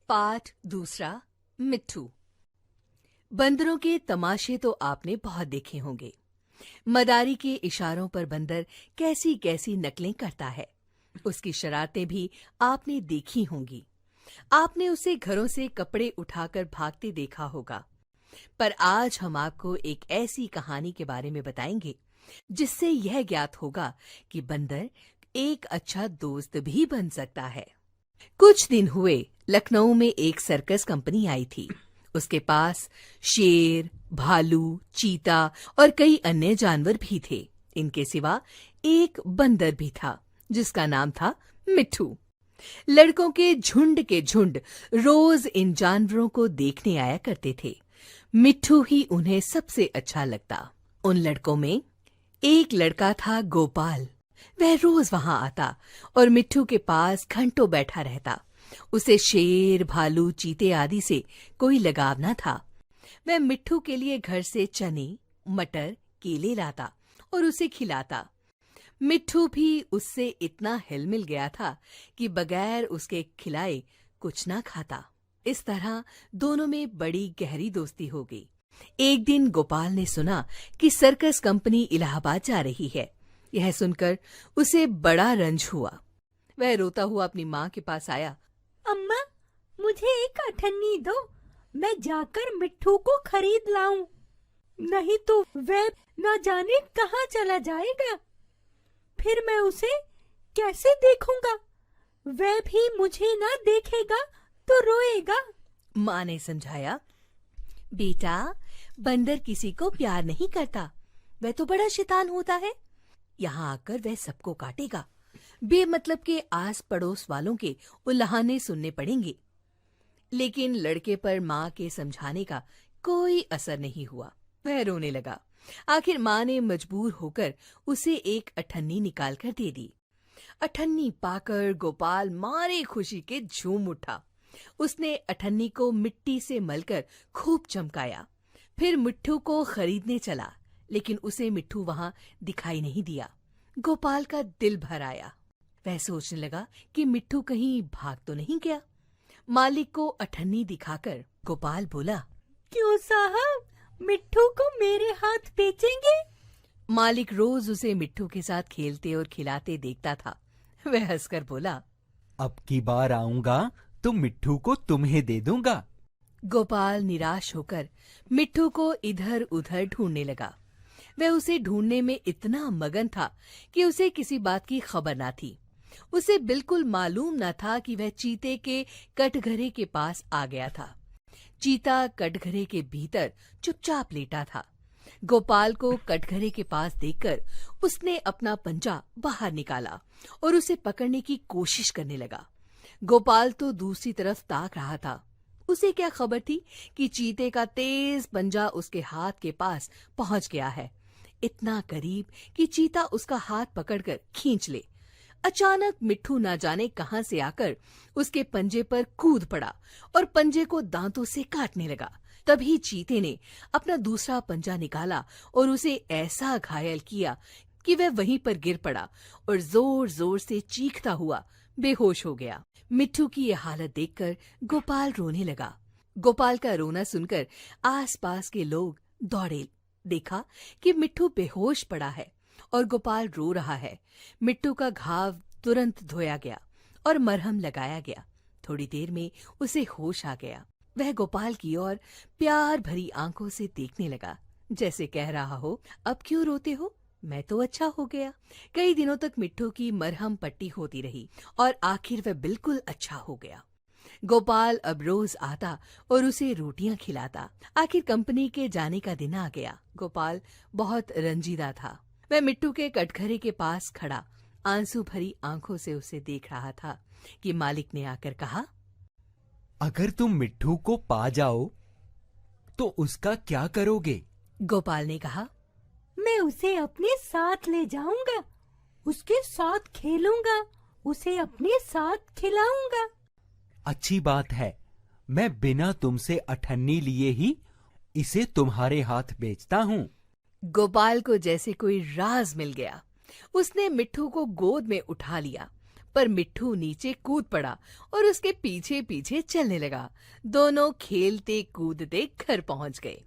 पाठ दूसरा, मिट्ठू। बंदरों के तमाशे तो आपने बहुत देखे होंगे। मदारी के इशारों पर बंदर कैसी कैसी नकलें करता है, उसकी शरारतें भी आपने देखी होंगी। आपने उसे घरों से कपड़े उठाकर भागते देखा होगा। पर आज हम आपको एक ऐसी कहानी के बारे में बताएंगे जिससे यह ज्ञात होगा कि बंदर एक अच्छा दोस्त भी बन सकता है। कुछ दिन हुए, लखनऊ में एक सर्कस कंपनी आई थी। उसके पास शेर, भालू, चीता और कई अन्य जानवर भी थे। इनके सिवा एक बंदर भी था जिसका नाम था मिट्ठू। लड़कों के झुंड रोज इन जानवरों को देखने आया करते थे। मिट्ठू ही उन्हें सबसे अच्छा लगता। उन लड़कों में एक लड़का था गोपाल। वह रोज वहां आता और मिट्ठू के पास घंटों बैठा रहता। उसे शेर, भालू, चीते आदि से कोई लगाव न था। वह मिट्ठू के लिए घर से चने, मटर, केले लाता और उसे खिलाता। मिट्ठू भी उससे इतना हिल-मिल गया था कि बगैर उसके खिलाए कुछ ना खाता। इस तरह दोनों में बड़ी गहरी दोस्ती हो गई। एक दिन गोपाल ने सुना कि सर्कस कंपनी इलाहाबाद जा रही है। यह सुनकर उसे बड़ा रंज हुआ। वह रोता हुआ अपनी माँ के पास आया। अम्मा, मुझे एक अठन्नी दो, मैं जाकर मिट्ठू को खरीद लाऊं। नहीं तो वह न जाने कहाँ चला जाएगा। फिर मैं उसे कैसे देखूंगा? वह भी मुझे ना देखेगा तो रोएगा। माँ ने समझाया, बेटा, बंदर किसी को प्यार नहीं करता। वह तो बड़ा शैतान होता है। यहाँ आकर वह सबको काटेगा। बेमतलब के आस पड़ोस वालों के उल्हाने सुनने पड़ेंगे। लेकिन लड़के पर माँ के समझाने का कोई असर नहीं हुआ। वह रोने लगा। आखिर माँ ने मजबूर होकर उसे एक अठन्नी निकाल कर दे दी। अठन्नी पाकर गोपाल मारे खुशी के झूम उठा। उसने अठन्नी को मिट्टी से मलकर खूब चमकाया। फिर मिट्ठू को खरीदने चला, लेकिन उसे मिट्ठू वहां दिखाई नहीं दिया। गोपाल का दिल भर आया। वह सोचने लगा कि मिट्ठू कहीं भाग तो नहीं गया। मालिक को अठन्नी दिखाकर गोपाल बोला, क्यों साहब, मिट्ठू को मेरे हाथ बेचेंगे? मालिक रोज उसे मिट्ठू के साथ खेलते और खिलाते देखता था। वह हंसकर बोला, अब की बार आऊंगा तो मिट्ठू को तुम्हें दे दूंगा। गोपाल निराश होकर मिट्ठू को इधर उधर ढूंढने लगा। वह उसे ढूंढने में इतना मगन था कि उसे किसी बात की खबर न थी। उसे बिल्कुल मालूम न था कि वह चीते के कटघरे के पास आ गया था। चीता कटघरे के भीतर चुपचाप लेटा था। गोपाल को कटघरे के पास देखकर उसने अपना पंजा बाहर निकाला और उसे पकड़ने की कोशिश करने लगा। गोपाल तो दूसरी तरफ ताक रहा था। उसे क्या खबर थी कि चीते का तेज पंजा उसके हाथ के पास पहुंच गया है, इतना करीब कि चीता उसका हाथ पकड़कर खींच ले। अचानक मिट्ठू ना जाने कहां से आकर उसके पंजे पर कूद पड़ा और पंजे को दांतों से काटने लगा। तभी चीते ने अपना दूसरा पंजा निकाला और उसे ऐसा घायल किया कि वह वहीं पर गिर पड़ा और जोर जोर से चीखता हुआ बेहोश हो गया। मिट्ठू की यह हालत देखकर गोपाल रोने लगा। गोपाल का रोना सुनकर आसपास के लोग दौड़े। देखा कि मिट्ठू बेहोश पड़ा है और गोपाल रो रहा है। मिट्ठू का घाव तुरंत धोया गया और मरहम लगाया गया। थोड़ी देर में उसे होश आ गया। वह गोपाल की ओर प्यार भरी आंखों से देखने लगा, जैसे कह रहा हो, अब क्यों रोते हो, मैं तो अच्छा हो गया। कई दिनों तक मिट्ठू की मरहम पट्टी होती रही और आखिर वह बिल्कुल अच्छा हो गया। गोपाल अब रोज आता और उसे रोटियां खिलाता। आखिर कंपनी के जाने का दिन आ गया। गोपाल बहुत रंजीदा था। वह मिट्ठू के कटघरे के पास खड़ा आंसू भरी आंखों से उसे देख रहा था कि मालिक ने आकर कहा, अगर तुम मिट्ठू को पा जाओ तो उसका क्या करोगे? गोपाल ने कहा, मैं उसे अपने साथ ले जाऊंगा, उसके साथ खेलूंगा, उसे अपने साथ खिलाऊंगा। अच्छी बात है, मैं बिना तुमसे अठन्नी लिए ही इसे तुम्हारे हाथ बेचता हूँ। गोपाल को जैसे कोई राज मिल गया। उसने मिट्ठू को गोद में उठा लिया, पर मिट्ठू नीचे कूद पड़ा और उसके पीछे पीछे चलने लगा। दोनों खेलते कूदते घर पहुंच गए।